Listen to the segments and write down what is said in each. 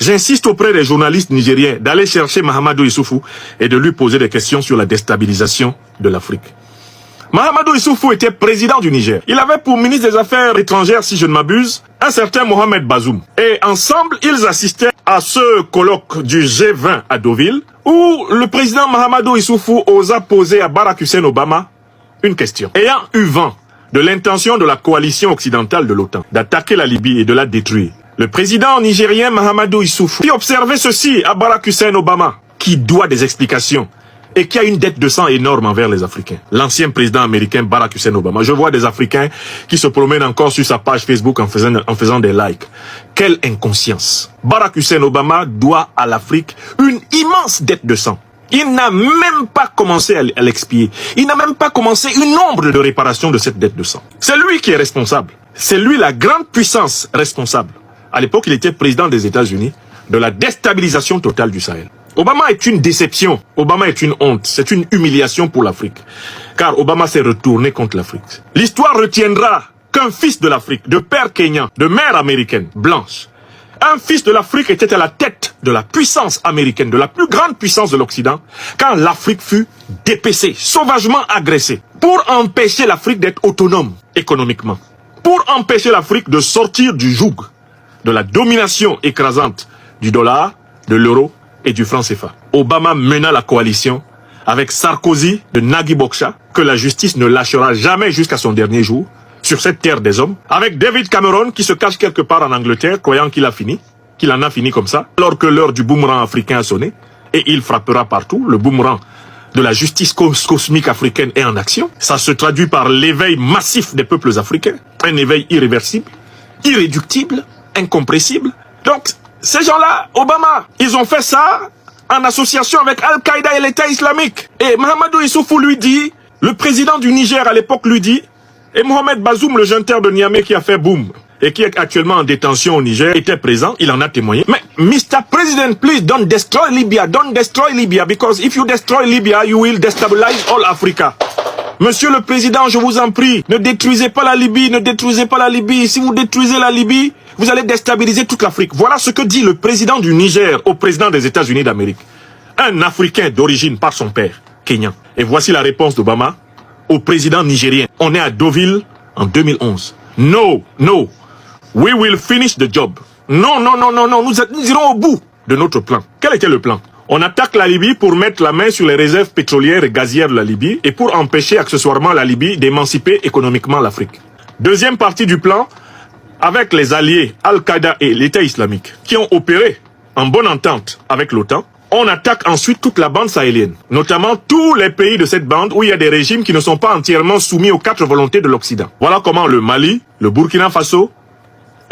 J'insiste auprès des journalistes nigériens d'aller chercher Mahamadou Issoufou et de lui poser des questions sur la déstabilisation de l'Afrique. Mahamadou Issoufou était président du Niger. Il avait pour ministre des Affaires étrangères, si je ne m'abuse, un certain Mohamed Bazoum. Et ensemble, ils assistaient à ce colloque du G20 à Deauville, où le président Mahamadou Issoufou osa poser à Barack Hussein Obama une question. Ayant eu vent de l'intention de la coalition occidentale de l'OTAN d'attaquer la Libye et de la détruire, le président nigérien Mahamadou Issoufou fit observer ceci à Barack Hussein Obama, qui doit des explications et qui a une dette de sang énorme envers les Africains. L'ancien président américain Barack Hussein Obama. Je vois des Africains qui se promènent encore sur sa page Facebook en faisant des likes. Quelle inconscience. Barack Hussein Obama doit à l'Afrique une immense dette de sang. Il n'a même pas commencé à l'expier. Il n'a même pas commencé une ombre de réparation de cette dette de sang. C'est lui qui est responsable. C'est lui la grande puissance responsable. À l'époque, il était président des États-Unis de la déstabilisation totale du Sahel. Obama est une déception. Obama est une honte. C'est une humiliation pour l'Afrique. Car Obama s'est retourné contre l'Afrique. L'histoire retiendra qu'un fils de l'Afrique, de père kényan, de mère américaine, blanche, un fils de l'Afrique était à la tête de la puissance américaine, de la plus grande puissance de l'Occident, quand l'Afrique fut dépecée, sauvagement agressée, pour empêcher l'Afrique d'être autonome économiquement, pour empêcher l'Afrique de sortir du joug de la domination écrasante du dollar, de l'euro et du franc CFA. Obama mena la coalition avec Sarkozy de Nagui Bokcha, que la justice ne lâchera jamais jusqu'à son dernier jour, sur cette terre des hommes, avec David Cameron qui se cache quelque part en Angleterre, croyant qu'il a fini, qu'il en a fini comme ça, alors que l'heure du boomerang africain a sonné, et il frappera partout, le boomerang de la justice cosmique africaine est en action. Ça se traduit par l'éveil massif des peuples africains, un éveil irréversible, irréductible, incompressible. Donc, ces gens-là, Obama, ils ont fait ça en association avec Al-Qaïda et l'État islamique. Et Mahamadou Issoufou lui dit, le président du Niger à l'époque lui dit, et Mohamed Bazoum, le junteur de Niamey qui a fait boum, et qui est actuellement en détention au Niger, était présent, il en a témoigné. Mais, Mr. President, please don't destroy Libya, because if you destroy Libya, you will destabilize all Africa. Monsieur le Président, je vous en prie, ne détruisez pas la Libye, ne détruisez pas la Libye. Si vous détruisez la Libye, vous allez déstabiliser toute l'Afrique. Voilà ce que dit le président du Niger au président des États-Unis d'Amérique. Un Africain d'origine par son père, Kenyan. Et voici la réponse d'Obama au président nigérien. On est à Deauville en 2011. No, we will finish the job. Non, nous irons au bout de notre plan. Quel était le plan? On attaque la Libye pour mettre la main sur les réserves pétrolières et gazières de la Libye et pour empêcher accessoirement la Libye d'émanciper économiquement l'Afrique. Deuxième partie du plan, avec les alliés Al-Qaïda et l'État islamique qui ont opéré en bonne entente avec l'OTAN, on attaque ensuite toute la bande sahélienne, notamment tous les pays de cette bande où il y a des régimes qui ne sont pas entièrement soumis aux quatre volontés de l'Occident. Voilà comment le Mali, le Burkina Faso,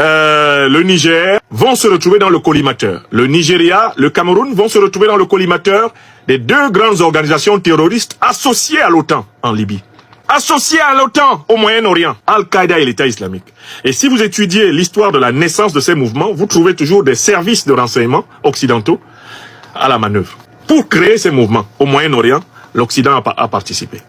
le Niger vont se retrouver dans le collimateur. Le Nigeria, le Cameroun vont se retrouver dans le collimateur des deux grandes organisations terroristes associées à l'OTAN en Libye. Associées à l'OTAN au Moyen-Orient, Al-Qaïda et l'État islamique. Et si vous étudiez l'histoire de la naissance de ces mouvements, vous trouvez toujours des services de renseignement occidentaux à la manœuvre. Pour créer ces mouvements au Moyen-Orient, l'Occident a participé.